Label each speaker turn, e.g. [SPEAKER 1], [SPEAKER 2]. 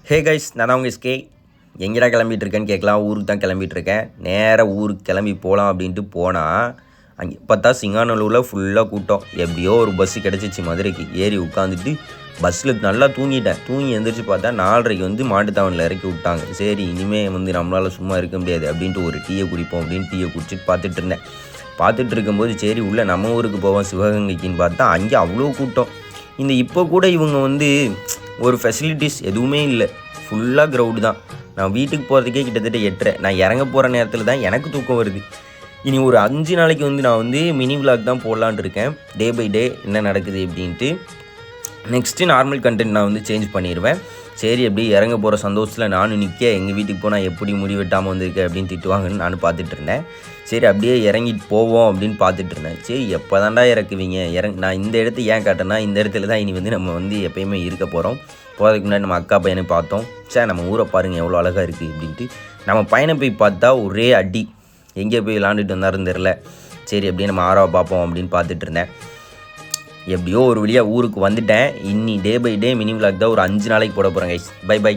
[SPEAKER 1] Hey guys, நான் தான் உங்கள் எஸ்கே. எங்கடா கிளம்பிட்டு இருக்கேன்னு கேட்கலாம். ஊருக்கு தான் கிளம்பிட்டு இருக்கேன். நேராக ஊருக்கு கிளம்பி போகலாம் அப்படின்ட்டு போனால் அங்கே பார்த்தா சிங்காநல்லூரில் ஃபுல்லாக கூட்டம். எப்படியோ ஒரு பஸ்ஸு கிடச்சிச்சு மதுரைக்கு. ஏறி உட்காந்துட்டு பஸ்ஸில் நல்லா தூங்கிட்டேன். தூங்கி எழுந்திரிச்சு பார்த்தா 4:30 வந்து மாட்டுத்தாவணியில் இறக்கி விட்டாங்க. சரி, இனிமேல் வந்து நம்மளால் சும்மா இருக்க முடியாது அப்படின்ட்டு ஒரு டீயை குடிப்போம் அப்படின்னு டீயை குடிச்சிட்டு பார்த்துட்டு இருந்தேன். பார்த்துட்டு இருக்கும்போது சரி உள்ளே நம்ம ஊருக்கு போவோம் சிவகங்கைக்குன்னு பார்த்தா அங்கே அவ்வளோ கூட்டம். இப்போ கூட இவங்க வந்து ஒரு ஃபெசிலிட்டிஸ் எதுவுமே இல்லை. ஃபுல்லாக க்ரௌடு தான். நான் வீட்டுக்கு போகிறதுக்கே கிட்டத்தட்ட 8:30. நான் இறங்க போகிற நேரத்தில் தான் எனக்கு தூக்கம் வருது. இனி ஒரு 5 நாளைக்கு வந்து நான் வந்து மினி விலாக் தான் போடலான்ட்டு இருக்கேன். டே பை டே என்ன நடக்குது அப்படின்ட்டு. நெக்ஸ்ட்டு நார்மல் கண்டென்ட் நான் வந்து சேஞ்ச் பண்ணிடுவேன். சரி, எப்படி இறங்க போகிற சந்தோஷத்தில் நானும் நிற்க எங்கள் வீட்டுக்கு போனால் எப்படி முடி வெட்டாமல் வந்திருக்கேன் அப்படின்னு திட்டுவாங்கன்னு நான் பார்த்துட்டு இருந்தேன். சரி, அப்படியே இறங்கிட்டு போவோம் அப்படின்னு பார்த்துட்டு இருந்தேன். சரி, எப்போ தாண்டா இறக்குவீங்க? நான் இந்த இடத்த ஏன் காட்டேன்னா, இந்த இடத்துல தான் இனி வந்து நம்ம வந்து எப்போயுமே இருக்க போகிறோம். போகிறதுக்கு முன்னாடி நம்ம அக்கா பையனை பார்த்தோம். சரி, நம்ம ஊரை பாருங்கள் எவ்வளோ அழகாக இருக்குது அப்படின்ட்டு. நம்ம பையனை போய் பார்த்தா ஒரே அடி. எங்கே போய் விளாண்டுட்டு வந்தாருன்னு தெரில. சரி, அப்படியே நம்ம ஆறாவை பார்ப்போம் அப்படின்னு பார்த்துட்டு இருந்தேன். எப்படியோ ஒரு வழியாக ஊருக்கு வந்துட்டேன். Day by day mini vlog தான் ஒரு 5 நாளைக்கு போட போகிறேன் கைஸ். By by.